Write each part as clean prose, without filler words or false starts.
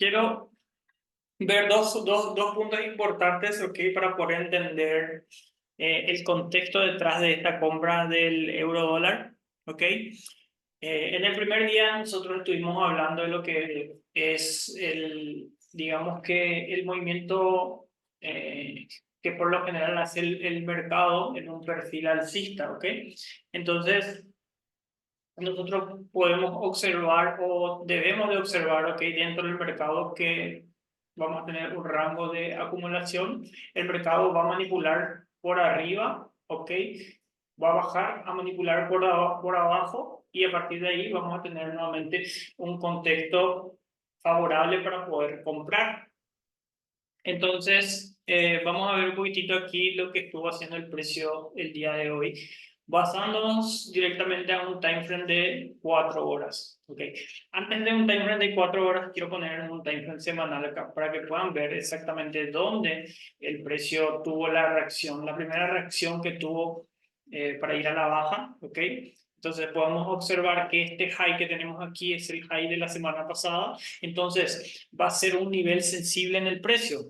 quiero ver dos puntos importantes, ¿ok? Para poder entender el contexto detrás de esta compra del euro dólar, ¿ok? En el primer día nosotros estuvimos hablando de lo que es digamos que el movimiento que por lo general hace el mercado en un perfil alcista, ¿ok? Entonces, nosotros podemos observar o debemos de observar, ¿ok? Dentro del mercado que vamos a tener un rango de acumulación. El mercado va a manipular por arriba, ¿ok? Va a bajar a manipular por abajo y a partir de ahí vamos a tener nuevamente un contexto favorable para poder comprar. Entonces, vamos a ver un poquitito aquí lo que estuvo haciendo el precio el día de hoy, basándonos directamente a un time frame de 4 horas. ¿Okay? Antes de un time frame de 4 horas, quiero poner un time frame semanal acá para que puedan ver exactamente dónde el precio tuvo la reacción, la primera reacción que tuvo para ir a la baja. ¿Ok? Entonces podemos observar que este high que tenemos aquí es el high de la semana pasada. Entonces va a ser un nivel sensible en el precio.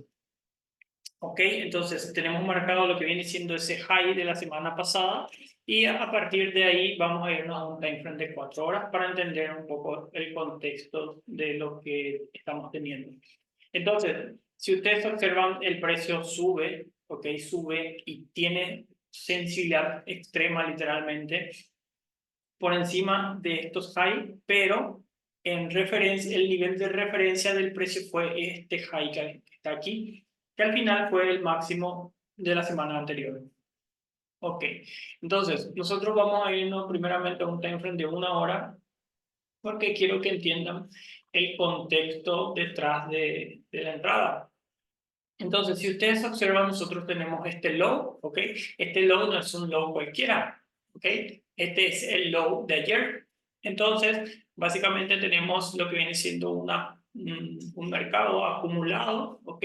Ok, entonces tenemos marcado lo que viene siendo ese high de la semana pasada y a partir de ahí vamos a irnos a un time frame de 4 horas para entender un poco el contexto de lo que estamos teniendo. Entonces, si ustedes observan, el precio sube, ok, sube y tiene sensibilidad extrema literalmente por encima de estos high, pero en referencia, el nivel de referencia del precio fue este high que está aquí, que al final fue el máximo de la semana anterior. Ok, entonces nosotros vamos a irnos primeramente a un time frame de 1 hora, porque quiero que entiendan el contexto detrás de la entrada. Entonces, si ustedes observan, nosotros tenemos este low, ¿ok? Este low no es un low cualquiera, ¿ok? Este es el low de ayer. Entonces, básicamente tenemos lo que viene siendo un mercado acumulado, ¿ok?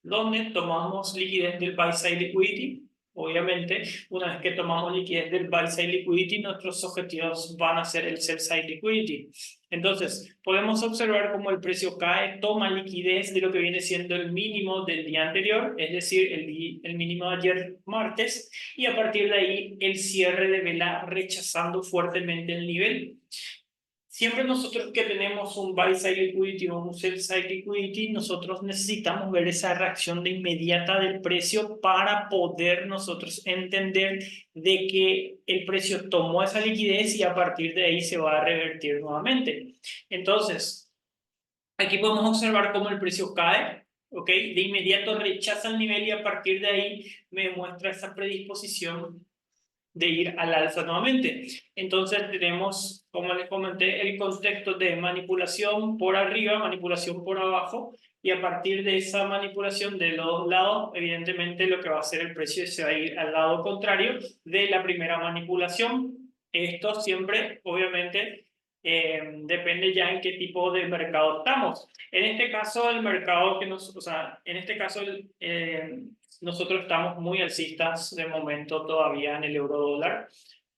Donde tomamos liquidez del buy side liquidity. Obviamente, una vez que tomamos liquidez del buy side liquidity, nuestros objetivos van a ser el sell side liquidity. Entonces, podemos observar cómo el precio cae, toma liquidez de lo que viene siendo el mínimo del día anterior, es decir, el mínimo de ayer martes, y a partir de ahí el cierre de vela rechazando fuertemente el nivel. Siempre nosotros que tenemos un buy side liquidity o un sell side liquidity, nosotros necesitamos ver esa reacción de inmediata del precio para poder nosotros entender de que el precio tomó esa liquidez y a partir de ahí se va a revertir nuevamente. Entonces, aquí podemos observar cómo el precio cae, ¿ok? De inmediato rechaza el nivel y a partir de ahí me muestra esa predisposición de ir al alza nuevamente. Entonces tenemos, como les comenté, el contexto de manipulación por arriba, manipulación por abajo, y a partir de esa manipulación de los dos lados, evidentemente lo que va a hacer el precio se va a ir al lado contrario de la primera manipulación. Esto siempre, obviamente, depende ya en qué tipo de mercado estamos. En este caso, el mercado que nos, o sea, en este caso, nosotros estamos muy alcistas de momento todavía en el euro dólar.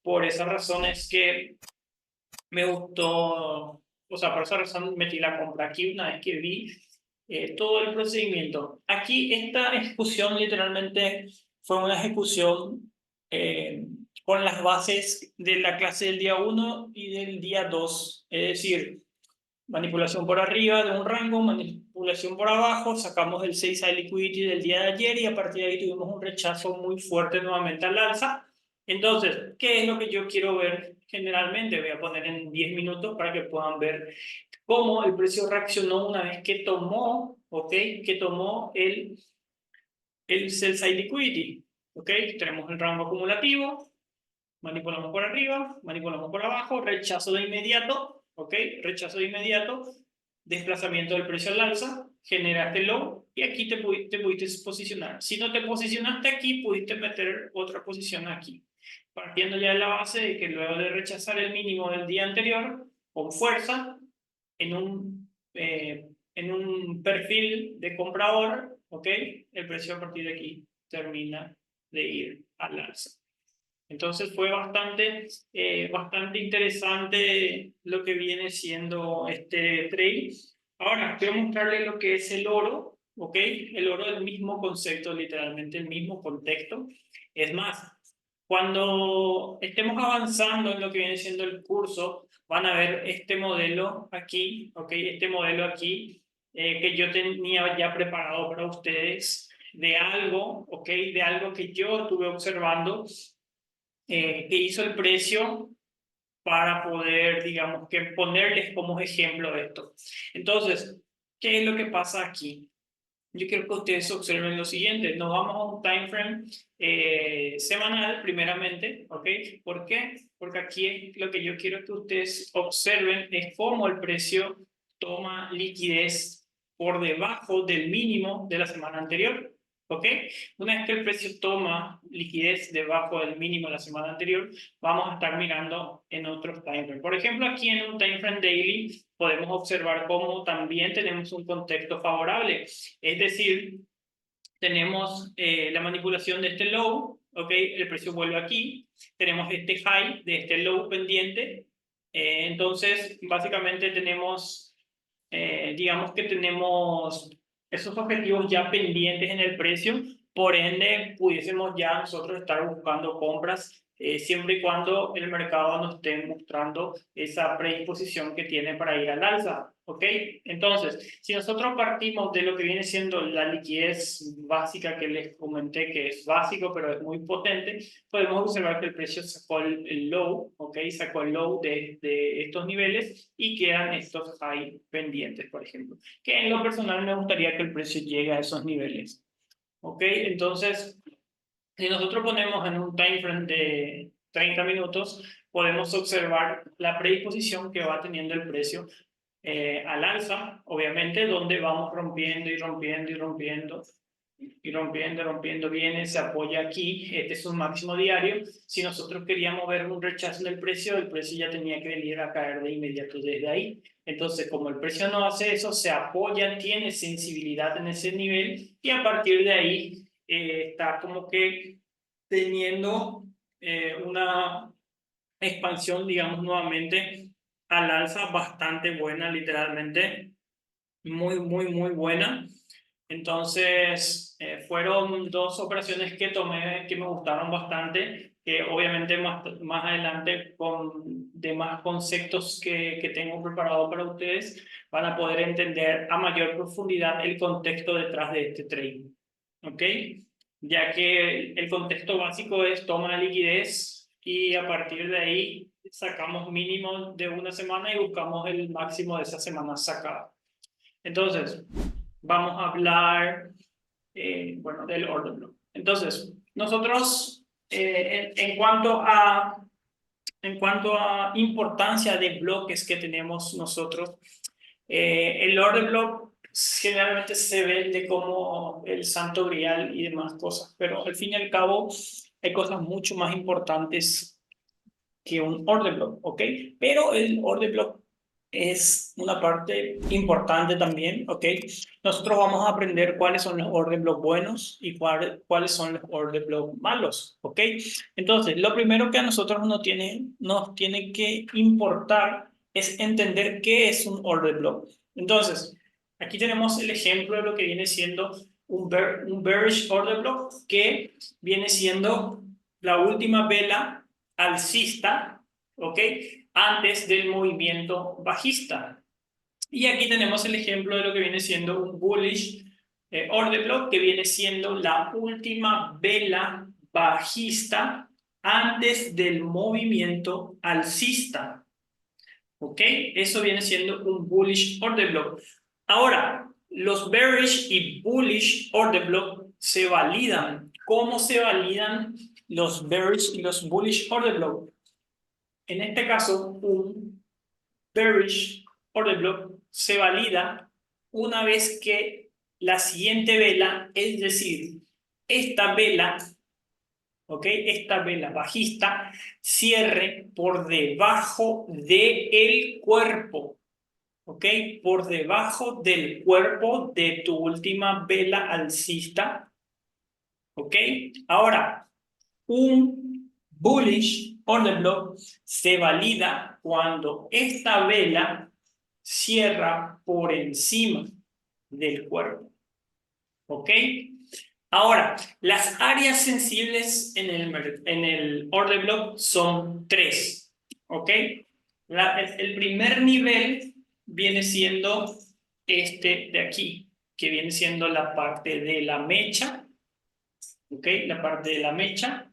Por esa razón es que me gustó, o sea, por esa razón metí la compra aquí una vez que vi todo el procedimiento. Aquí esta ejecución literalmente fue una ejecución con las bases de la clase del día 1 y del día 2, es decir, manipulación por arriba de un rango, manipulación por abajo, sacamos el 6 a liquidity del día de ayer y a partir de ahí tuvimos un rechazo muy fuerte nuevamente al alza. Entonces, ¿qué es lo que yo quiero ver generalmente? Voy a poner en 10 minutos para que puedan ver cómo el precio reaccionó una vez que tomó, ¿ok? Que tomó el sell side liquidity, ¿ok? Tenemos el rango acumulativo, manipulamos por arriba, manipulamos por abajo, rechazo de inmediato, ¿ok? Rechazo de inmediato, desplazamiento del precio al alza, generaste low y aquí te pudiste posicionar. Si no te posicionaste aquí, pudiste meter otra posición aquí. Partiendo ya de la base de que luego de rechazar el mínimo del día anterior, con fuerza, en un perfil de comprador, ¿ok? El precio a partir de aquí termina de ir al alza. Entonces fue bastante interesante lo que viene siendo este trade. Ahora, quiero mostrarles lo que es el oro, ¿ok? El oro es el mismo concepto, literalmente el mismo contexto. Es más, cuando estemos avanzando en lo que viene siendo el curso, van a ver este modelo aquí, ¿ok? Este modelo aquí que yo tenía ya preparado para ustedes de algo, ¿ok? De algo que yo estuve observando que hizo el precio para poder, digamos, que ponerles como ejemplo esto. Entonces, ¿qué es lo que pasa aquí? Yo quiero que ustedes observen lo siguiente. Nos vamos a un time frame semanal, primeramente, ¿ok? ¿Por qué? Porque aquí lo que yo quiero que ustedes observen es cómo el precio toma liquidez por debajo del mínimo de la semana anterior. ¿Ok? Una vez que el precio toma liquidez debajo del mínimo de la semana anterior, vamos a estar mirando en otros time frames. Por ejemplo, aquí en un time frame daily podemos observar cómo también tenemos un contexto favorable. Es decir, tenemos la manipulación de este low, ¿ok? El precio vuelve aquí. Tenemos este high de este low pendiente. Entonces, básicamente tenemos digamos que tenemos esos objetivos ya pendientes en el precio, por ende pudiésemos ya nosotros estar buscando compras siempre y cuando el mercado nos esté mostrando esa predisposición que tiene para ir al alza, ¿ok? Entonces, si nosotros partimos de lo que viene siendo la liquidez básica que les comenté, que es básico pero es muy potente, podemos observar que el precio sacó el low, ¿ok? Sacó el low de estos niveles y quedan estos high pendientes, por ejemplo. Que en lo personal me gustaría que el precio llegue a esos niveles, ¿ok? Entonces, si nosotros ponemos en un time frame de 30 minutos, podemos observar la predisposición que va teniendo el precio al alza, obviamente, donde vamos rompiendo y rompiendo y rompiendo y rompiendo, rompiendo, viene, se apoya aquí, este es un máximo diario. Si nosotros queríamos ver un rechazo del precio, el precio ya tenía que venir a caer de inmediato desde ahí. Entonces, como el precio no hace eso, se apoya, tiene sensibilidad en ese nivel y a partir de ahí está como que teniendo una expansión, digamos, nuevamente al alza bastante buena, literalmente muy, muy, muy buena. Entonces, fueron dos operaciones que tomé que me gustaron bastante, que obviamente más adelante con demás conceptos que tengo preparado para ustedes van a poder entender a mayor profundidad el contexto detrás de este trading. ¿Ok? Ya que el contexto básico es toma de liquidez y a partir de ahí sacamos mínimo de una semana y buscamos el máximo de esa semana sacada. Entonces, vamos a hablar, bueno, del order block. Entonces, nosotros, en cuanto a importancia de bloques que tenemos nosotros, el order block generalmente se vende como el santo grial y demás cosas, pero al fin y al cabo hay cosas mucho más importantes que un order block, ¿ok? Pero el order block es una parte importante también, ¿ok? Nosotros vamos a aprender cuáles son los order block buenos y cuáles son los order block malos, ¿ok? Entonces, lo primero que a nosotros nos tiene que importar es entender qué es un order block. Entonces, aquí tenemos el ejemplo de lo que viene siendo un bearish order block, que viene siendo la última vela alcista, ¿ok? Antes del movimiento bajista. Y aquí tenemos el ejemplo de lo que viene siendo un bullish order block, que viene siendo la última vela bajista antes del movimiento alcista. ¿Ok? Eso viene siendo un bullish order block. Ahora, los bearish y bullish order block se validan. ¿Cómo se validan los bearish y los bullish order block? En este caso, un bearish order block se valida una vez que la siguiente vela, es decir, esta vela, ¿ok? Esta vela bajista cierre por debajo del cuerpo, ¿ok? Por debajo del cuerpo de tu última vela alcista, ¿ok? Ahora, un bullish order block se valida cuando esta vela cierra por encima del cuerpo. ¿Ok? Ahora, las áreas sensibles en el order block son 3. ¿Ok? El primer nivel viene siendo este de aquí, que viene siendo la parte de la mecha. ¿Ok? La parte de la mecha.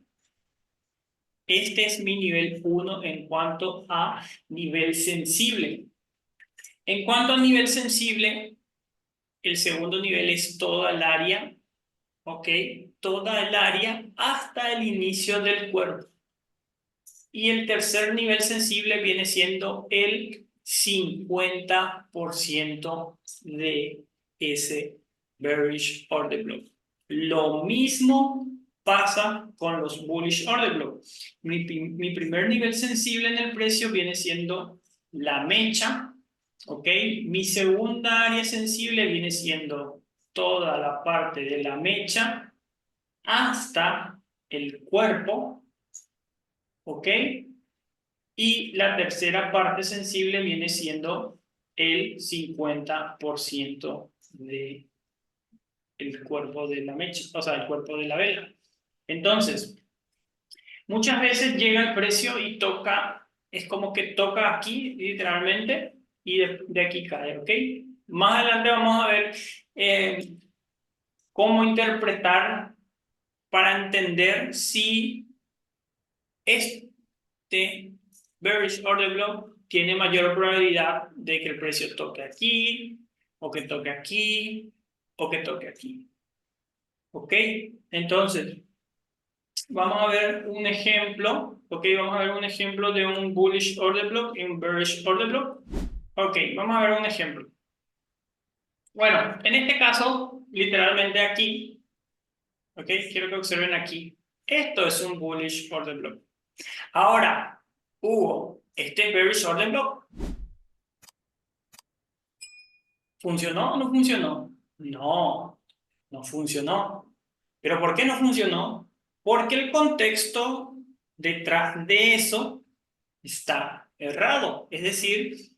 Este es mi nivel 1 en cuanto a nivel sensible. En cuanto a nivel sensible, el segundo nivel es toda el área, ¿ok? Toda el área hasta el inicio del cuerpo. Y el tercer nivel sensible viene siendo el 50% de ese bearish order block. Lo mismo pasa con los bullish order block. Mi primer nivel sensible en el precio viene siendo la mecha, ¿ok? Mi segunda área sensible viene siendo toda la parte de la mecha hasta el cuerpo, ¿ok? Y la tercera parte sensible viene siendo el 50% del cuerpo de la mecha, o sea, el cuerpo de la vela. Entonces, muchas veces llega el precio y toca, es como que toca aquí, literalmente, y de aquí cae, ¿ok? Más adelante vamos a ver cómo interpretar para entender si este bearish order block tiene mayor probabilidad de que el precio toque aquí, o que toque aquí, o que toque aquí. ¿Ok? Entonces, vamos a ver un ejemplo. ¿Ok? Vamos a ver un ejemplo de un bullish order block y un bearish order block. Ok, vamos a ver un ejemplo. Bueno, en este caso, literalmente aquí, ¿ok? Quiero que observen aquí. Esto es un bullish order block. Ahora, hubo este bearish order block. ¿Funcionó o no funcionó? No, no funcionó. ¿Pero por qué no funcionó? Porque el contexto detrás de eso está errado. Es decir,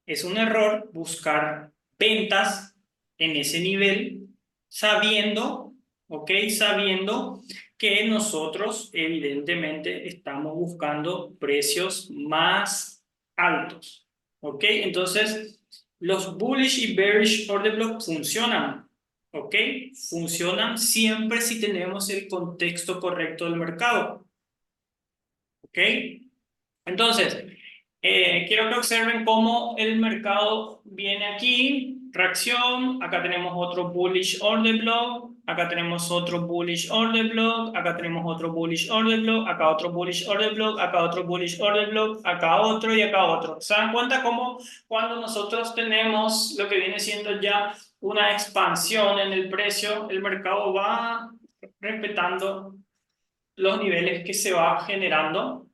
es un error buscar ventas en ese nivel sabiendo, ¿ok? Sabiendo que nosotros evidentemente estamos buscando precios más altos, ¿ok? Entonces, los bullish y bearish order block funcionan, ¿ok? Funcionan siempre si tenemos el contexto correcto del mercado, ¿ok? Entonces, quiero que observen cómo el mercado viene aquí, reacción, acá tenemos otro bullish order block, acá tenemos otro bullish order block, acá tenemos otro bullish order block, acá otro bullish order block, acá otro bullish order block, acá otro y acá otro. ¿Se dan cuenta cómo cuando nosotros tenemos lo que viene siendo ya una expansión en el precio, el mercado va respetando los niveles que se va generando?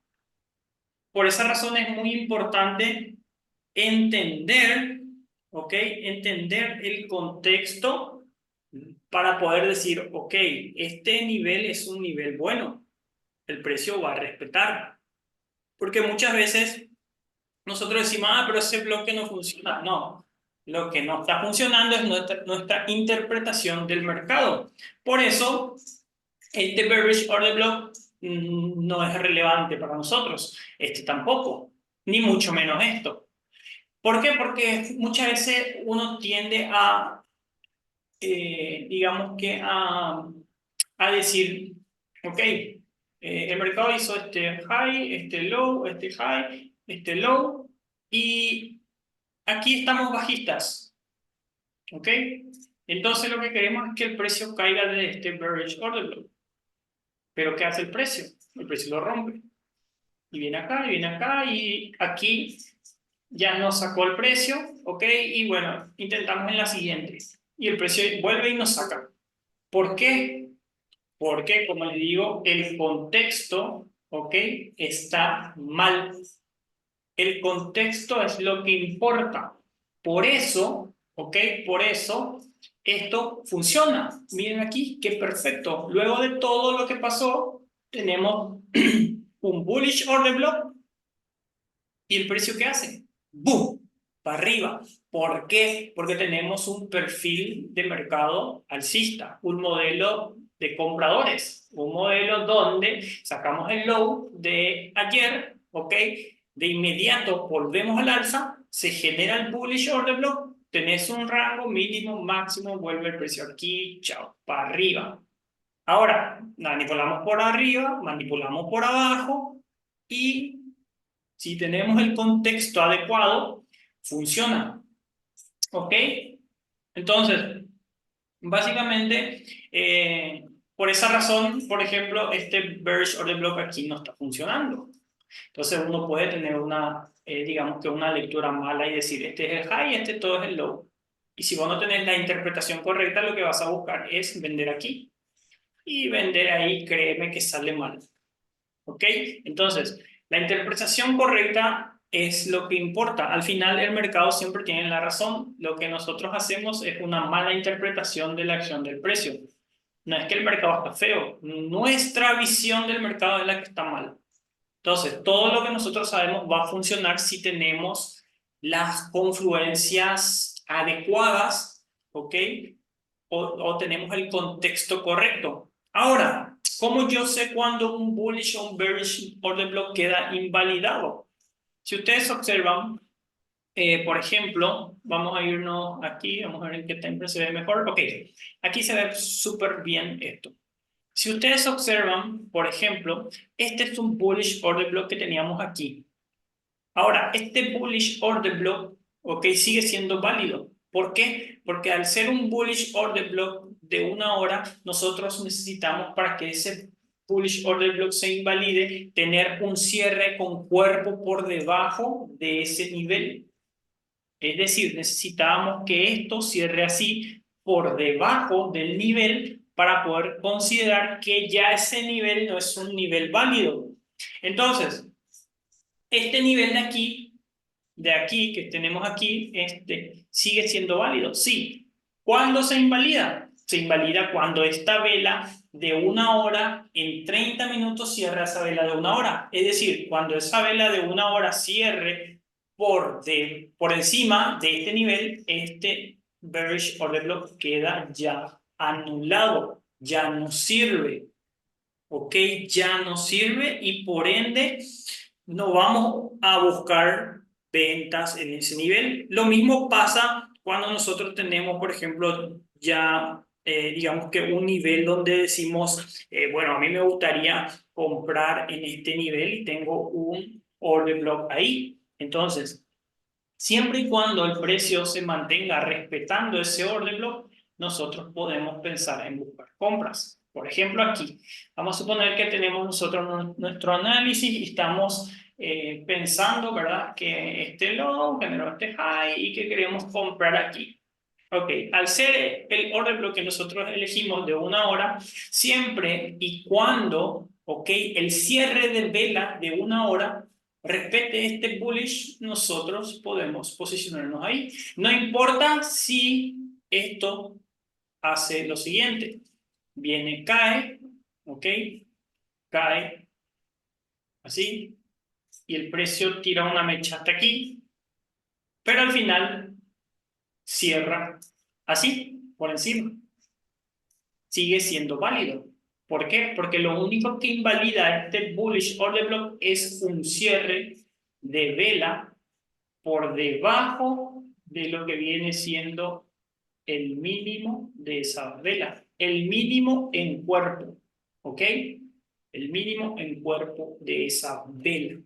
Por esa razón es muy importante entender, ¿ok? Entender el contexto para poder decir, ok, este nivel es un nivel bueno, el precio va a respetar. Porque muchas veces nosotros decimos, ah, pero ese bloque no funciona. No, lo que no está funcionando es nuestra interpretación del mercado. Por eso, este bearish order block no es relevante para nosotros. Este tampoco, ni mucho menos esto. ¿Por qué? Porque muchas veces uno tiende a, digamos que a decir, ok, el mercado hizo este high, este high, este low, y aquí estamos bajistas, ¿ok? Entonces lo que queremos es que el precio caiga de este bearish order block. Pero ¿qué hace el precio? El precio lo rompe. Y viene acá, y aquí ya nos sacó el precio, ¿ok? Y bueno, intentamos en la siguiente. Y el precio vuelve y nos saca. ¿Por qué? Porque, como les digo, el contexto, ¿ok? Está mal. El contexto es lo que importa. Por eso, ¿ok? Por eso esto funciona. Miren aquí, qué perfecto. Luego de todo lo que pasó, tenemos un bullish order block. ¿Y el precio qué hace? ¡Boom! para arriba. ¿Por qué? Porque tenemos un perfil de mercado alcista, un modelo de compradores, un modelo donde sacamos el low de ayer, ¿ok? De inmediato volvemos al alza, se genera el bullish order block, tenés un rango mínimo, máximo, vuelve el precio aquí, chao, para arriba. Ahora, manipulamos por arriba, manipulamos por abajo y si tenemos el contexto adecuado, funciona. ¿Ok? Entonces, básicamente, por esa razón, por ejemplo, este bearish order block aquí no está funcionando. Entonces uno puede tener una, digamos que una lectura mala y decir, este es el high, este todo es el low. Y si vos no tenés la interpretación correcta, lo que vas a buscar es vender aquí. Y vender ahí, créeme que sale mal. ¿Ok? Entonces, la interpretación correcta es lo que importa. Al final, el mercado siempre tiene la razón. Lo que nosotros hacemos es una mala interpretación de la acción del precio. No es que el mercado está feo. Nuestra visión del mercado es la que está mal. Entonces, todo lo que nosotros sabemos va a funcionar si tenemos las confluencias adecuadas, ¿ok? O tenemos el contexto correcto. Ahora, ¿cómo yo sé cuándo un bullish o un bearish order block queda invalidado? Si ustedes observan, por ejemplo, vamos a irnos aquí, vamos a ver en qué template se ve mejor. Ok, aquí se ve súper bien esto. Si ustedes observan, por ejemplo, este es un bullish order block que teníamos aquí. Ahora, este bullish order block, ok, sigue siendo válido. ¿Por qué? Porque al ser un bullish order block de una hora, nosotros necesitamos para que ese bullish order block se invalide, tener un cierre con cuerpo por debajo de ese nivel. Es decir, necesitábamos que esto cierre así por debajo del nivel para poder considerar que ya ese nivel no es un nivel válido. Entonces, este nivel de aquí que tenemos aquí, este, sigue siendo válido. Sí. ¿Cuándo se invalida? Se invalida cuando esta vela de una hora en 30 minutos cierra esa vela de una hora. Es decir, cuando esa vela de una hora cierre por encima de este nivel, este bearish order block queda ya anulado, ya no sirve. ¿Ok? Ya no sirve y por ende no vamos a buscar ventas en ese nivel. Lo mismo pasa cuando nosotros tenemos, por ejemplo, ya digamos que un nivel donde decimos, bueno, a mí me gustaría comprar en este nivel y tengo un order block ahí. Entonces, siempre y cuando el precio se mantenga respetando ese order block, nosotros podemos pensar en buscar compras. Por ejemplo, aquí, vamos a suponer que tenemos nosotros nuestro análisis y estamos pensando, ¿verdad? Que este low generó este high y que queremos comprar aquí. Ok, al ser el order block que nosotros elegimos de una hora, siempre y cuando, ok, el cierre de vela de una hora respete este bullish, nosotros podemos posicionarnos ahí. No importa si esto hace lo siguiente. Viene, cae, ok, cae, así, y el precio tira una mecha hasta aquí, pero al final cierra así, por encima. Sigue siendo válido. ¿Por qué? Porque lo único que invalida este bullish order block es un cierre de vela por debajo de lo que viene siendo el mínimo de esa vela. El mínimo en cuerpo. ¿Ok? El mínimo en cuerpo de esa vela.